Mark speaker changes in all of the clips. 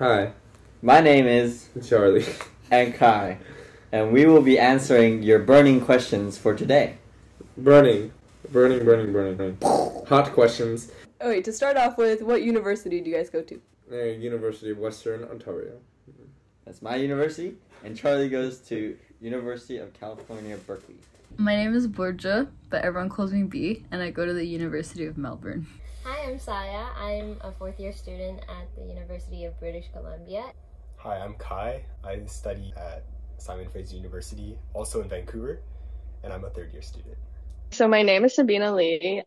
Speaker 1: Hi,
Speaker 2: My name is
Speaker 1: Charlie.
Speaker 2: and Kai, and we will be answering your burning questions for today.
Speaker 1: Burning. Hot questions.
Speaker 3: Okay, to start off with, what university do you guys go to?
Speaker 1: University of Western Ontario.
Speaker 2: That's my university, and Charlie goes to University of California, Burcu.
Speaker 4: My name is Burcu, but everyone calls me B, and I go to the University of Melbourne.
Speaker 5: Hi, I'm Saya. I'm a fourth-year student at the University of British Columbia.
Speaker 6: Hi, I'm Kai. I study at Simon Fraser University, also in Vancouver, and I'm a third-year student.
Speaker 7: So my name is Sabina.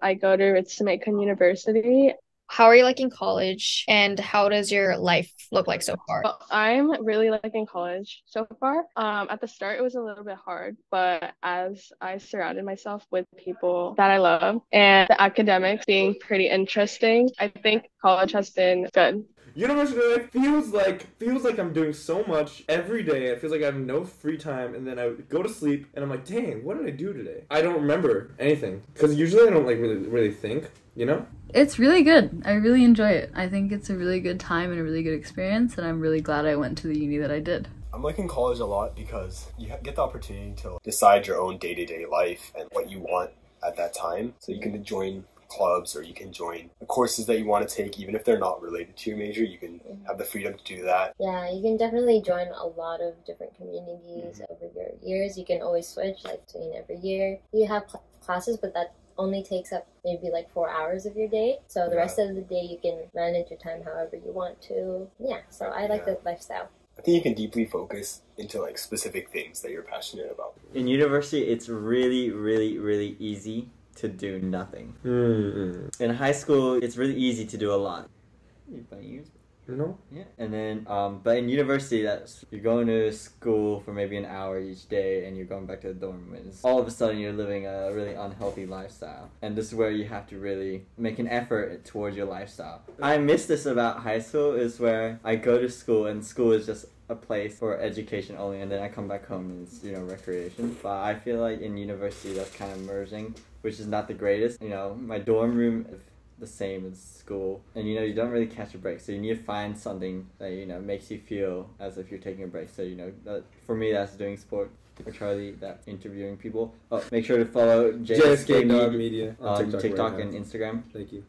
Speaker 7: I go to Jamaican University.
Speaker 8: How are you liking college, and how does your life look like so far?
Speaker 7: Well, I'm really liking college so far. At the start, it was a little bit hard, but as I surrounded myself with people that I love and the academics being pretty interesting, I think college has been good.
Speaker 1: University life feels like I'm doing so much every day. It feels like I have no free time, and then I go to sleep, and I'm like, dang, what did I do today? I don't remember anything because usually I don't really think, you know.
Speaker 4: It's really good. I really enjoy it. I think it's a really good time and a really good experience, and I'm really glad I went to the uni that I did.
Speaker 6: I'm liking college a lot because you get the opportunity to decide your own day-to-day life and what you want at that time. So you can join clubs, or you can join the courses that you want to take, even if they're not related to your major. You can have the freedom to do that.
Speaker 5: Yeah, you can definitely join a lot of different communities over your years. You can always switch, like between every year. You have classes, but that only takes up maybe like 4 hours of your day. So the rest of the day you can manage your time however you want to. Yeah, so I like the lifestyle.
Speaker 6: I think you can deeply focus into like specific things that you're passionate about.
Speaker 2: In university, it's really easy to do nothing. In high school, it's really easy to do a lot.
Speaker 1: No?
Speaker 2: Yeah, and then, but in university, you're going to school for maybe an hour each day, and you're going back to the dorm, and all of a sudden you're living a really unhealthy lifestyle. And this is where you have to really make an effort towards your lifestyle. I miss this about high school, is where I go to school, and school is just a place for education only, and then I come back home and it's, recreation. But I feel like in university, that's kind of merging, which is not the greatest. My dorm room is the same as school, and you don't really catch a break, so you need to find something that makes you feel as if you're taking a break. So for me, that's doing sport. For Charlie, that interviewing people. Make sure to follow JSK Media on TikTok and Instagram.
Speaker 1: Thank you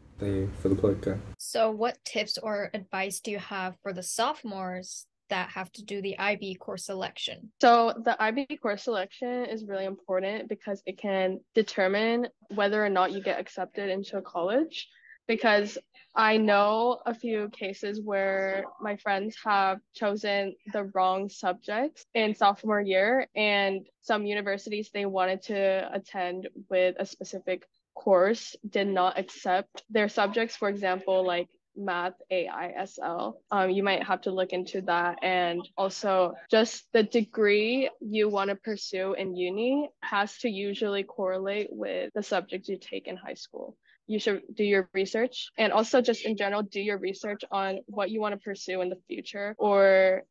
Speaker 1: for the plug, guy.
Speaker 8: So what tips or advice do you have for the sophomores that have to do the IB course selection?
Speaker 7: So the IB course selection is really important because it can determine whether or not you get accepted into a college. Because I know a few cases where my friends have chosen the wrong subjects in sophomore year, and some universities they wanted to attend with a specific course did not accept their subjects. For example, like math, AI, SL. You might have to look into that. And also just the degree you want to pursue in uni has to usually correlate with the subjects you take in high school. You should do your research, and also just in general, do your research on what you want to pursue in the future or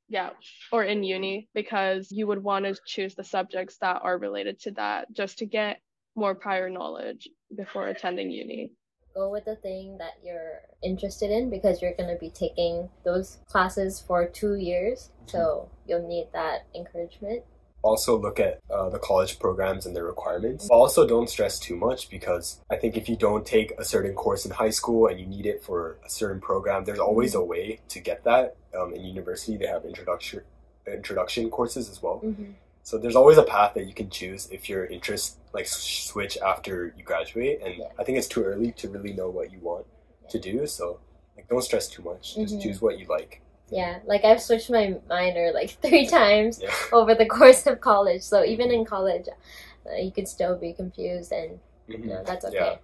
Speaker 7: in uni, because you would want to choose the subjects that are related to that just to get more prior knowledge before attending uni.
Speaker 5: Go with the thing that you're interested in, because you're going to be taking those classes for 2 years, so you'll need that encouragement.
Speaker 6: Also look at the college programs and their requirements. Also don't stress too much, because I think if you don't take a certain course in high school and you need it for a certain program, there's always a way to get that. In university, they have introduction courses as well. So there's always a path that you can choose if your interests switch after you graduate. And I think it's too early to really know what you want to do. So don't stress too much. Just choose what you like.
Speaker 5: Yeah, I've switched my minor 3 times over the course of college. So even in college, you could still be confused, and that's okay. Yeah.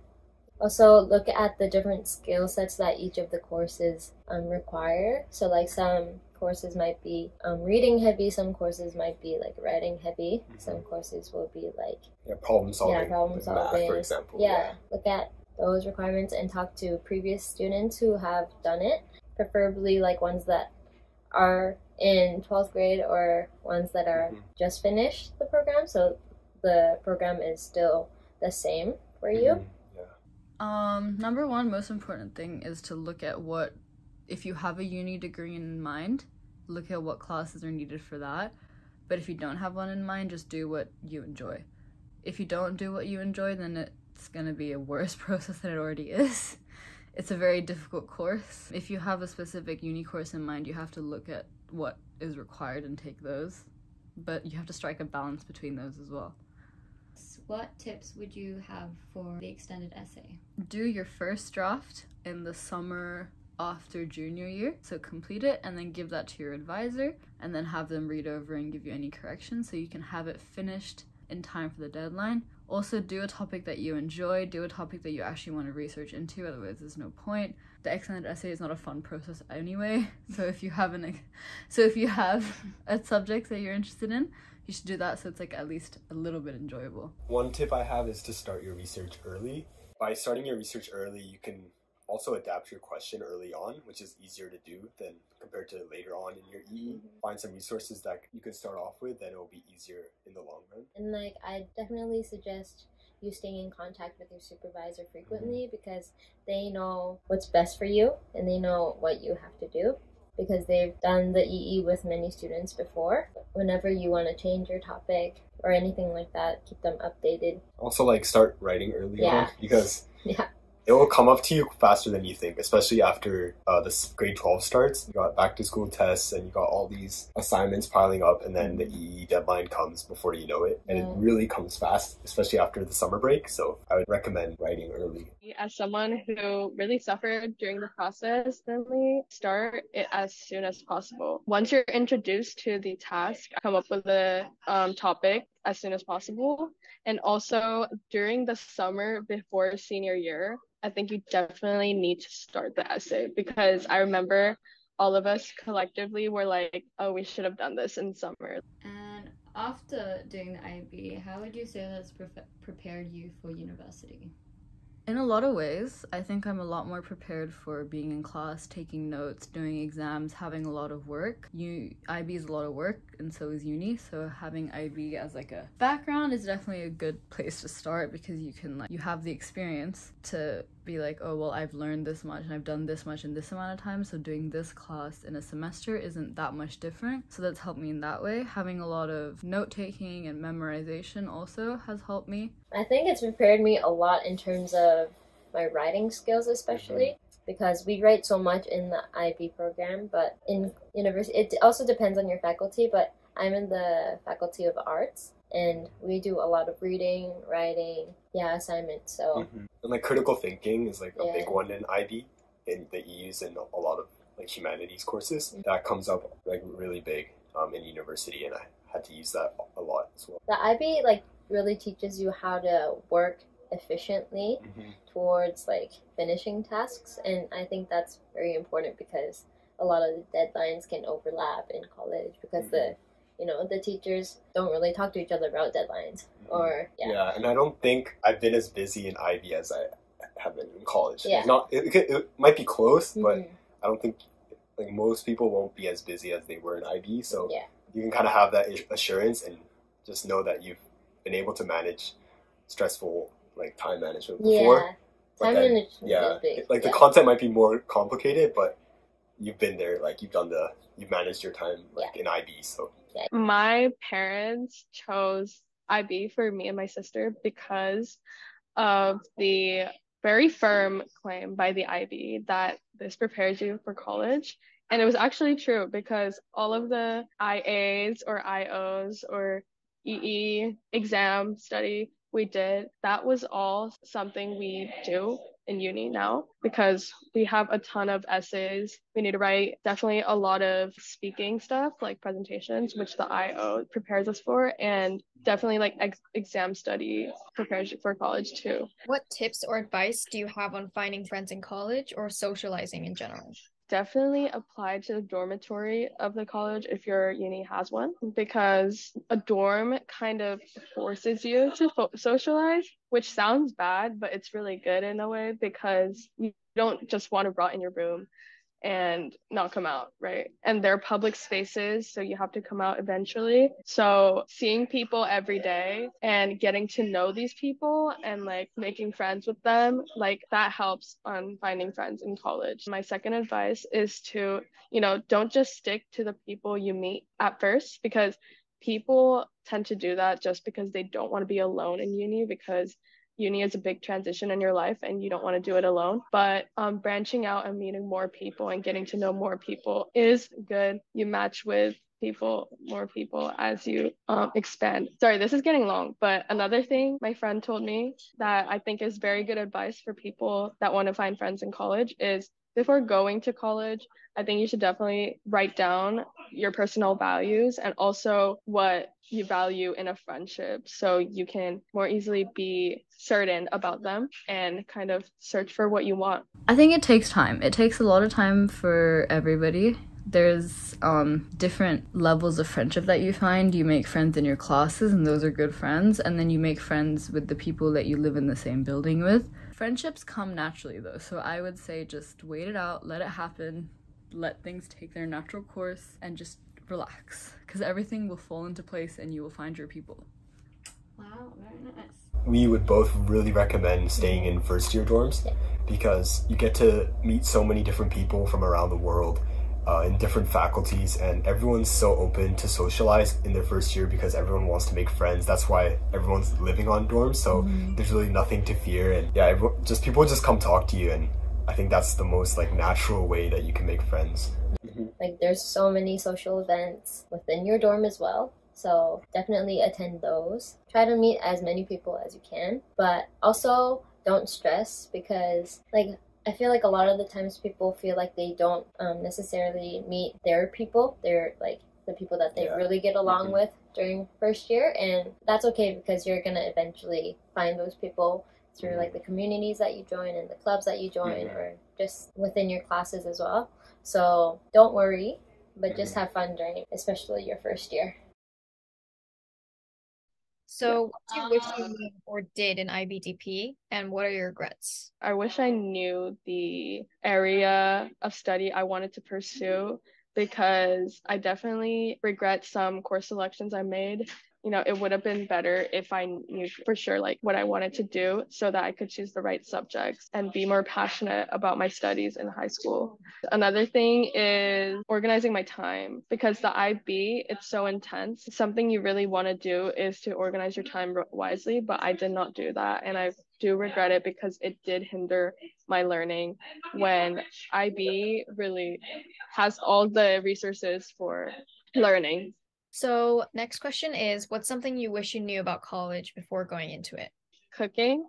Speaker 5: Also, look at the different skill sets that each of the courses require. So some courses might be reading heavy, some courses might be writing heavy, some courses will be
Speaker 6: problem solving.
Speaker 5: Yeah, problem solving.
Speaker 6: Math, for example.
Speaker 5: Yeah, look at those requirements and talk to previous students who have done it, preferably ones that are in 12th grade or ones that are just finished the program, so the program is still the same for you.
Speaker 4: Number one most important thing is to look at what If you have a uni degree in mind, look at what classes are needed for that. But if you don't have one in mind, just do what you enjoy. If you don't do what you enjoy, then it's going to be a worse process than it already is. It's a very difficult course. If you have a specific uni course in mind, you have to look at what is required and take those. But you have to strike a balance between those as well.
Speaker 9: What tips would you have for the extended essay?
Speaker 4: Do your first draft in the summer after junior year. So complete it and then give that to your advisor and then have them read over and give you any corrections so you can have it finished in time for the deadline. Also, do a topic that you enjoy, do a topic that you actually want to research into, otherwise there's no point. The extended essay is not a fun process anyway, so if you have a subject that you're interested in, you should do that so it's like at least a little bit enjoyable.
Speaker 6: One tip I have is to start your research early. By starting your research early, you can also adapt your question early on, which is easier to do than compared to later on in your EE. Find some resources that you can start off with, then it will be easier in the long run.
Speaker 5: And like, I definitely suggest you staying in contact with your supervisor frequently because they know what's best for you and they know what you have to do because they've done the EE with many students before. Whenever you want to change your topic or anything like that, keep them updated.
Speaker 6: Also, like, start writing early on because
Speaker 5: yeah.
Speaker 6: It will come up to you faster than you think, especially after the grade 12 starts. You got back to school tests and you got all these assignments piling up and then the EE deadline comes before you know it. And it really comes fast, especially after the summer break. So I would recommend writing early.
Speaker 7: As someone who really suffered during the process, definitely start it as soon as possible. Once you're introduced to the task, come up with a topic as soon as possible. And also during the summer before senior year, I think you definitely need to start the essay because I remember all of us collectively were like, oh, we should have done this in summer.
Speaker 9: And after doing the IB, how would you say that's prepared you for university?
Speaker 4: In a lot of ways, I think I'm a lot more prepared for being in class, taking notes, doing exams, having a lot of work. IB is a lot of work, and so is uni, so having IB as like a background is definitely a good place to start because you have the experience to be like, oh, well, I've learned this much and I've done this much in this amount of time, so doing this class in a semester isn't that much different. So that's helped me in that way. Having a lot of note-taking and memorization also has helped me.
Speaker 5: I think it's prepared me a lot in terms of my writing skills, especially because we write so much in the IB program, but in university, it also depends on your faculty, but I'm in the Faculty of Arts and we do a lot of reading, writing, assignments, so.
Speaker 6: And like critical thinking is like a big one in IB and that you use in a lot of like humanities courses. That comes up like really big in university and I had to use that a lot as well.
Speaker 5: The IB like really teaches you how to work efficiently towards like finishing tasks, and I think that's very important because a lot of the deadlines can overlap in college because the teachers don't really talk to each other about deadlines
Speaker 6: and I don't think I've been as busy in IB as I have been in college. It might be close, but I don't think like most people won't be as busy as they were in IB, so you can kind of have that assurance and just know that you've been able to manage stressful like time management before.
Speaker 5: Time management is big.
Speaker 6: Like the content might be more complicated, but you've been there, like you've managed your time like in IB, so.
Speaker 7: My parents chose IB for me and my sister because of the very firm claim by the IB that this prepares you for college. And it was actually true because all of the IAs or IOs or EE exam study we did, that was all something we do in uni now because we have a ton of essays we need to write, definitely a lot of speaking stuff like presentations, which the IO prepares us for, and definitely like exam study prepares you for college too.
Speaker 8: What tips or advice do you have on finding friends in college or socializing in general?
Speaker 7: Definitely apply to the dormitory of the college if your uni has one, because a dorm kind of forces you to socialize, which sounds bad, but it's really good in a way because you don't just want to rot in your room and not come out, right? And they're public spaces, so you have to come out eventually. So seeing people every day and getting to know these people and like making friends with them, like that helps on finding friends in college. My second advice is to, don't just stick to the people you meet at first, because people tend to do that just because they don't want to be alone in uni, because uni is a big transition in your life and you don't want to do it alone. But branching out and meeting more people and getting to know more people is good. You match with more people as you expand. Sorry, this is getting long, but another thing my friend told me that I think is very good advice for people that want to find friends in college is, before going to college, I think you should definitely write down your personal values and also what you value in a friendship, so you can more easily be certain about them and kind of search for what you want.
Speaker 4: I think it takes time. It takes a lot of time for everybody. There's different levels of friendship that you find. You make friends in your classes, and those are good friends, and then you make friends with the people that you live in the same building with. Friendships come naturally though, so I would say just wait it out, let it happen, let things take their natural course, and just relax, because everything will fall into place and you will find your people.
Speaker 9: Wow, very nice.
Speaker 6: We would both really recommend staying in first year dorms because you get to meet so many different people from around the world in different faculties, and everyone's so open to socialize in their first year because everyone wants to make friends. That's why everyone's living on dorms, so there's really nothing to fear, and yeah, people just come talk to you, and I think that's the most like natural way that you can make friends.
Speaker 5: Like there's so many social events within your dorm as well, so definitely attend those. Try to meet as many people as you can, but also don't stress, because like I feel like a lot of the times people feel like they don't necessarily meet their people. They're like the people that they really get along with during first year, and that's okay because you're gonna eventually find those people through like the communities that you join and the clubs that you join, or just within your classes as well. So don't worry, but just have fun during especially your first year.
Speaker 8: So what do you wish you knew or did in IBDP, and what are your regrets?
Speaker 7: I wish I knew the area of study I wanted to pursue, because I definitely regret some course selections I made. It would have been better if I knew for sure like what I wanted to do, so that I could choose the right subjects and be more passionate about my studies in high school. Another thing is organizing my time, because the IB, it's so intense. Something you really want to do is to organize your time wisely, but I did not do that, and I do regret it because it did hinder my learning, when IB really has all the resources for learning.
Speaker 8: So next question is, what's something you wish you knew about college before going into it?
Speaker 7: Cooking,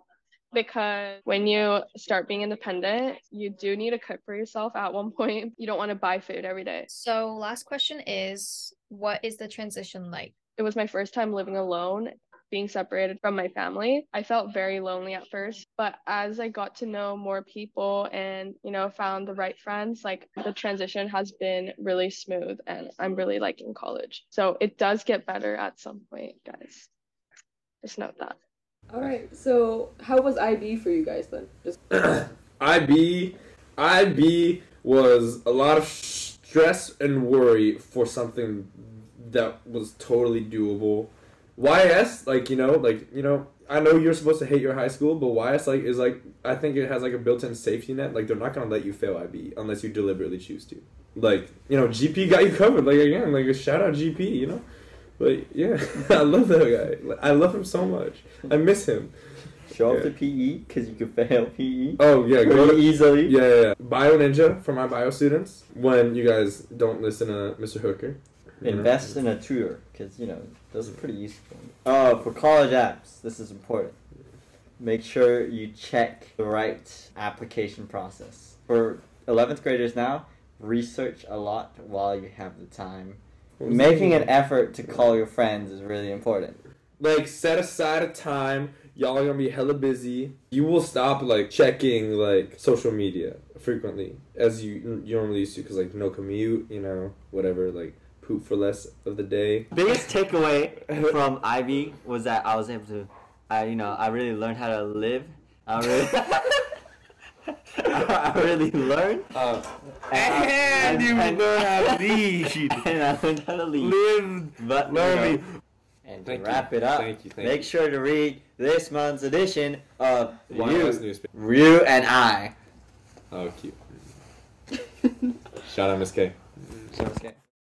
Speaker 7: because when you start being independent, you do need to cook for yourself at one point. You don't want to buy food every day.
Speaker 8: So last question is, what is the transition like?
Speaker 7: It was my first time living alone, being separated from my family. I felt very lonely at first, but as I got to know more people and, found the right friends, like the transition has been really smooth, and I'm really liking college. So it does get better at some point, guys. Just note that.
Speaker 3: All right. So how was IB for you guys then? Just
Speaker 1: IB was a lot of stress and worry for something that was totally doable. YS, I know you're supposed to hate your high school, but YS is I think it has a built-in safety net. They're not gonna let you fail IB unless you deliberately choose to. GP got you covered. Again, shout out GP. But yeah, I love that guy. I love him so much. I miss him.
Speaker 2: Show up to PE because you could fail PE.
Speaker 1: Oh yeah, go
Speaker 2: easily.
Speaker 1: Yeah. Bio Ninja for my bio students. When you guys don't listen to Mr. Hooker.
Speaker 2: Invest in a tutor, because, those are pretty useful. For college apps, this is important. Make sure you check the right application process. For 11th graders now, research a lot while you have the time. Making an effort to call your friends is really important.
Speaker 1: Set aside a time. Y'all are gonna be hella busy. You will stop, checking, social media frequently, as you normally used to, because, no commute, whatever, poop for less of the day.
Speaker 2: Biggest takeaway from IB was that I was able to, I really learned how to live. I I really learned.
Speaker 1: And you learn how to lead.
Speaker 2: And I learned how to lead.
Speaker 1: Live,
Speaker 2: but
Speaker 1: learn.
Speaker 2: And
Speaker 1: Thank
Speaker 2: to wrap
Speaker 1: you.
Speaker 2: it up,
Speaker 1: Thank you.
Speaker 2: make sure to read this month's edition of
Speaker 1: YS newspaper.
Speaker 2: RYU and I.
Speaker 1: Oh, cute. Shout out Miss K.
Speaker 2: So, okay.